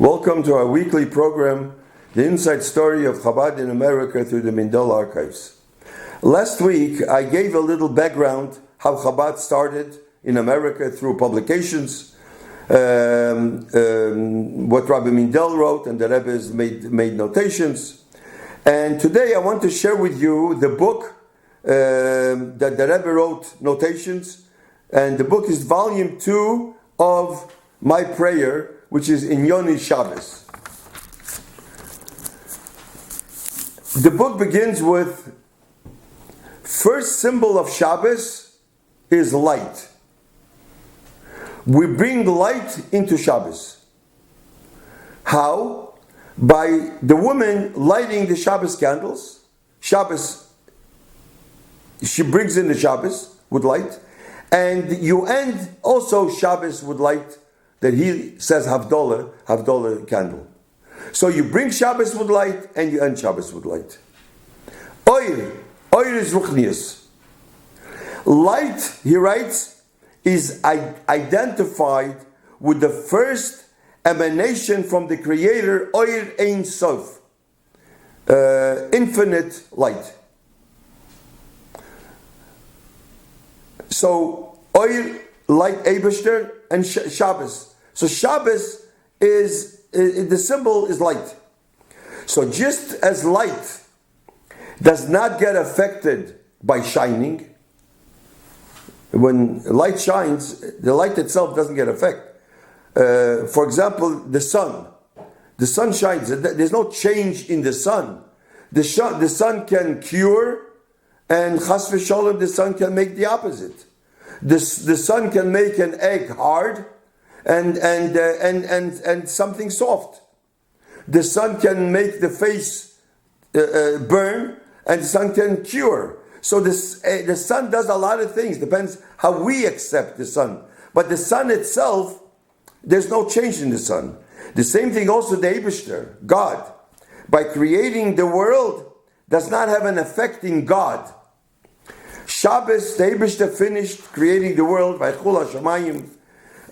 Welcome to our weekly program, The Inside Story of Chabad in America through the Mindel Archives. Last week, I gave a little background how Chabad started in America through publications, what Rabbi Mindel wrote, and the Rebbe's made notations. And today I want to share with you the book that the Rebbe wrote notations, and the book is volume 2 of My Prayer, which is in Yoni Shabbos. The book begins with, first symbol of Shabbos is light. We bring light into Shabbos. How? By the woman lighting the Shabbos candles. Shabbos, she brings in the Shabbos with light. And you end also Shabbos with light that he says Havdalah candle. So you bring Shabbos with light and you end Shabbos with light. Oir is Ruchnius. Light, he writes, is identified with the first emanation from the Creator, Oir Ein Sof, infinite light. So, Oir, light, Eibishter, and Shabbos. So Shabbos is the symbol is light. So just as light does not get affected by shining, when light shines, the light itself doesn't get affected. For example, the sun shines. There's no change in the sun. The sun can cure, and chas v'sholem, the sun can make the opposite. The sun can make an egg hard and something soft. The sun can make the face burn, and the sun can cure. So the sun does a lot of things. Depends how we accept the sun. But the sun itself, there's no change in the sun. The same thing also the Eibishter, God, by creating the world, does not have an effect in God. Shabbos, the Eibishter finished creating the world by Chul HaShamayim,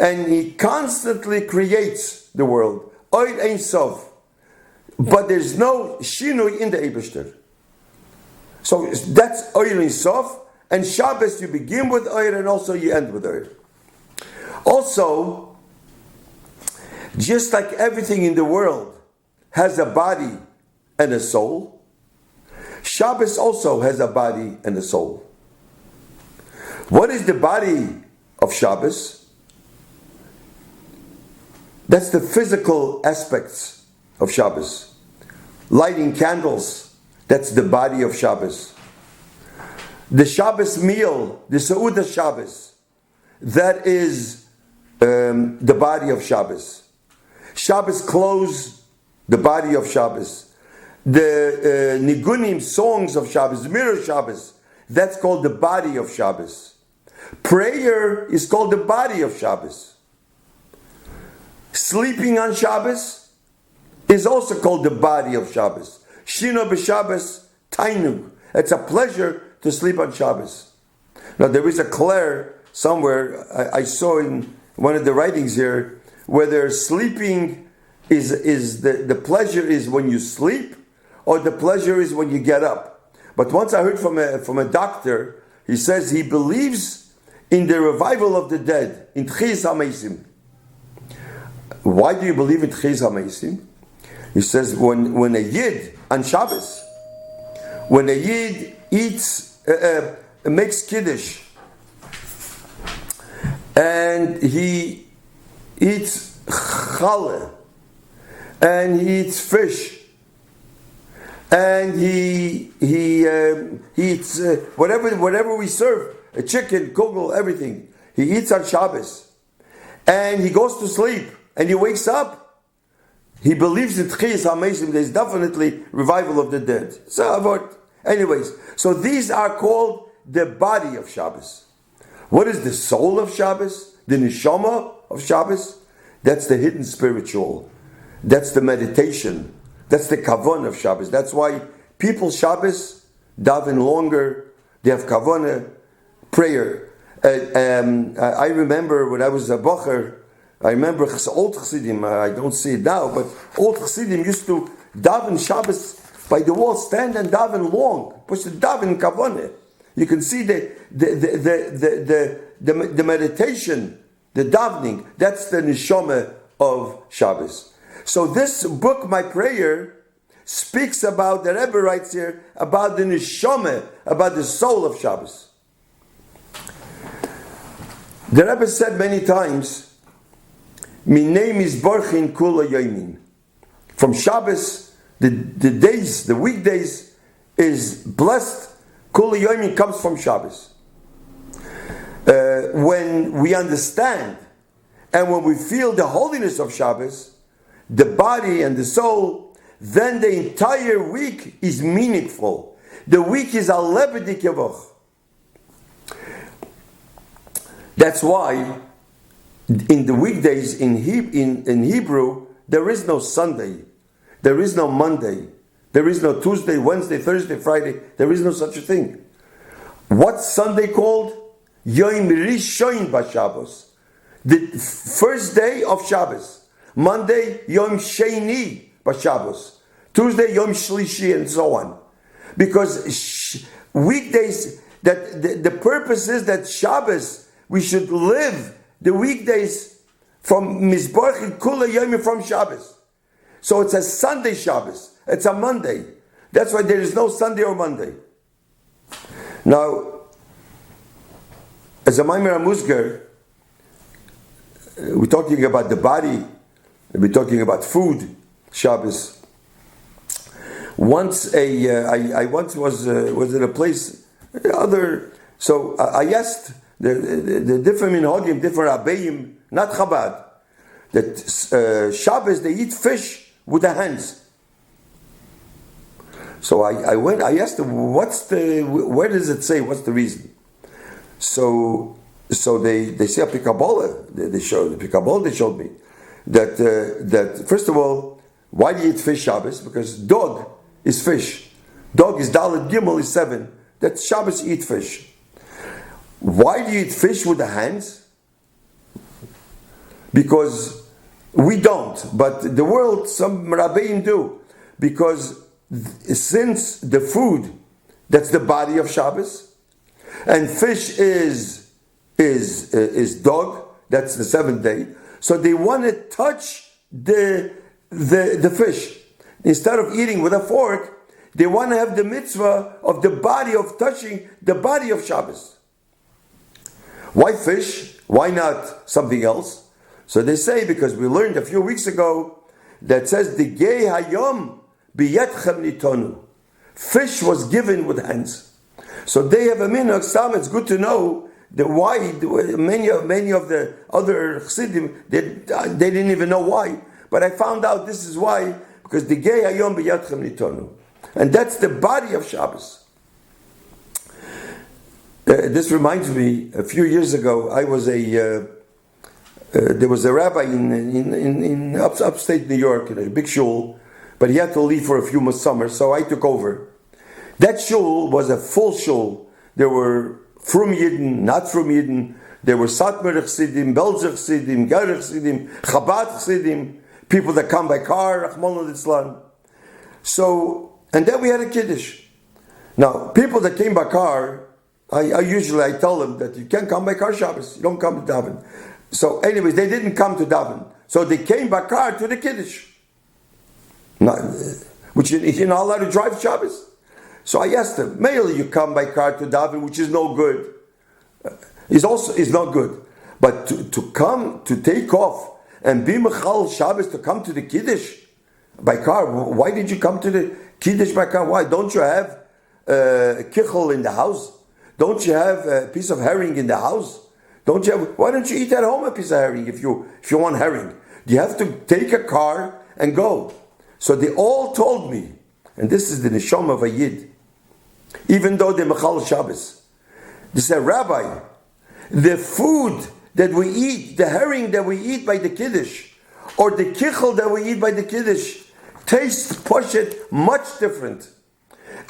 and he constantly creates the world. Oir Ein Sof. But there's no shinui in the Eibishter. So that's Oir Ein Sof, and Shabbos you begin with Oir and also you end with Oir. Also, just like everything in the world has a body and a soul, Shabbos also has a body and a soul. What is the body of Shabbos? That's the physical aspects of Shabbos. Lighting candles, that's the body of Shabbos. The Shabbos meal, the Seudah Shabbos, that is the body of Shabbos. Shabbos clothes, the body of Shabbos. The Nigunim, songs of Shabbos, Mirror Shabbos, that's called the body of Shabbos. Prayer is called the body of Shabbos. Sleeping on Shabbos is also called the body of Shabbos. Shino b'Shabbos tainug. It's a pleasure to sleep on Shabbos. Now there is a Claire somewhere, I saw in one of the writings here, whether sleeping is the pleasure is when you sleep, or the pleasure is when you get up. But once I heard from a doctor, he says he believes in the revival of the dead, in Tchias HaMeisim. Why do you believe in Tchias HaMeisim? He says when a Yid on Shabbos, when a Yid eats, makes Kiddush, and he eats challah, and he eats fish, and he eats whatever we serve, a chicken, kugel, everything. He eats on Shabbos, and he goes to sleep, and he wakes up. He believes in Tchias HaMeisim. There's definitely revival of the dead. So, anyways, so these are called the body of Shabbos. What is the soul of Shabbos? The neshama of Shabbos? That's the hidden spiritual. That's the meditation. That's the kavanah of Shabbos. That's why people Shabbos daven longer. They have kavanah, prayer. I remember when I was a bocher, I remember old Chassidim, I don't see it now, but old Chassidim used to daven Shabbos by the wall, stand and daven long. Push the daven kavaneh. You can see the meditation, the davening. That's the neshama of Shabbos. So this book, My Prayer, speaks about, the Rebbe writes here, about the neshama, about the soul of Shabbos. The Rebbe said many times, "Min name is Borchin Kula Yomin." From Shabbos, the days, the weekdays, is blessed. Kula Yomin comes from Shabbos. When we understand and when we feel the holiness of Shabbos, the body and the soul, then the entire week is meaningful. The week is a lebedi kevoch. That's why in the weekdays in Hebrew, there is no Sunday, there is no Monday, there is no Tuesday, Wednesday, Thursday, Friday. There is no such a thing. What's Sunday called? Yom Rishon b'Shabbos, the first day of Shabbos. Monday, Yom Sheni b'Shabbos. Tuesday, Yom Shlishi, and so on. Because weekdays, that the purpose is that Shabbos, we should live the weekdays from Mizborch Kula Yom from Shabbos. So it's a Sunday Shabbos. It's a Monday. That's why there is no Sunday or Monday. Now, as a Maimer HaMusgar, we're talking about the body, we're talking about food, Shabbos. Once I once was in a place, so I asked the different minhagim, different rabbeim, not Chabad, that Shabbos they eat fish with the hands. So I asked them, where does it say, what's the reason? So they say a pikabola, they showed me that first of all, why do you eat fish Shabbos? Because dog is fish. Dog is Dalet Gimel is 7. That Shabbos eat fish. Why do you eat fish with the hands? Because we don't, but the world, some rabbeim do. Because since the food, that's the body of Shabbos, and fish is dog, that's the 7th day. So they want to touch the fish. Instead of eating with a fork, they want to have the mitzvah of the body, of touching the body of Shabbos. Why fish? Why not something else? So they say, because we learned a few weeks ago that says the gei hayom biyetchem nitonu. Fish was given with hands. So they have a minhag. Some it's good to know that why many of the other chassidim they didn't even know why. But I found out this is why, because the gei hayom biyetchem nitonu, and that's the body of Shabbos. This reminds me, a few years ago, I was there was a rabbi in upstate New York, in a big shul, but he had to leave for a few summers, so I took over. That shul was a full shul. There were Frum Yidden, not Frum Yidden. There were Satmar Chassidim, Belzer Chassidim, Ger Chassidim, Chabad Chassidim, people that come by car, Rachmana litzlan. So, and then we had a Kiddush. Now, people that came by car, I usually tell them that you can't come by car Shabbos. You don't come to daven. So, anyways, they didn't come to daven. So they came by car to the Kiddush. Which you're not allowed to drive Shabbos. So I asked them, mainly you come by car to daven, which is no good. Is not good. But to come, to take off, and be mechal Shabbos, to come to the Kiddush by car. Why did you come to the Kiddush by car? Why? Don't you have kichel in the house? Don't you have a piece of herring in the house? Why don't you eat at home a piece of herring if you want herring? You have to take a car and go. So they all told me, and this is the neshama of a Yid, even though they're Mechal Shabbos, they said, Rabbi, the food that we eat, the herring that we eat by the Kiddush, or the kichel that we eat by the Kiddush, tastes poshet much different.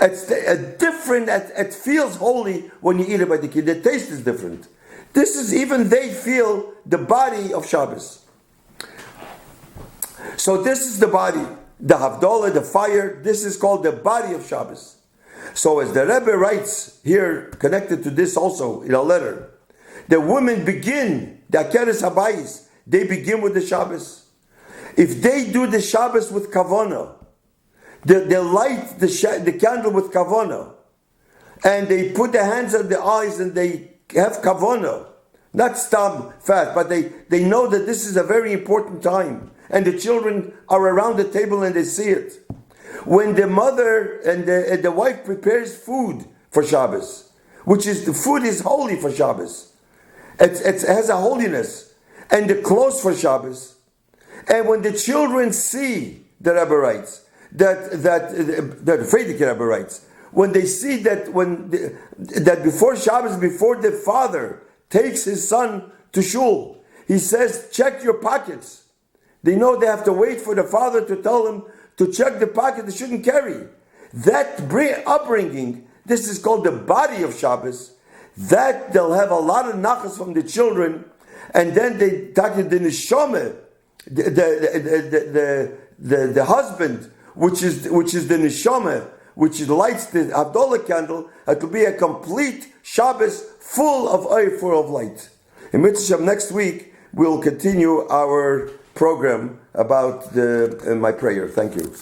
It feels holy when you eat it by the Kiddush. The taste is different. This is even they feel the body of Shabbos. So this is the body, the Havdalah, the fire. This is called the body of Shabbos. So as the Rebbe writes here, connected to this also in a letter, the women begin, the Akeres Habayis, they begin with the Shabbos. If they do the Shabbos with Kavanah, they light the candle with Kavanah, and they put their hands on the eyes and they have Kavanah, not stam fast, but they know that this is a very important time, and the children are around the table and they see it. When the mother and the wife prepares food for Shabbos, which is the food is holy for Shabbos, it has a holiness, and the clothes for Shabbos, and when the children see, the Rebbe writes, that the Frierdiker Rebbe writes, when they see that that before Shabbos, before the father takes his son to shul, he says, check your pockets. They know they have to wait for the father to tell them to check the pocket they shouldn't carry. That upbringing, this is called the body of Shabbos, that they'll have a lot of nachas from the children, and then they talk to the neshama, the husband, which is the neshama, which lights the Havdalah candle. It will be a complete Shabbos full of oil, full of light. In Mitzvah next week, we'll continue our program about my prayer. Thank you.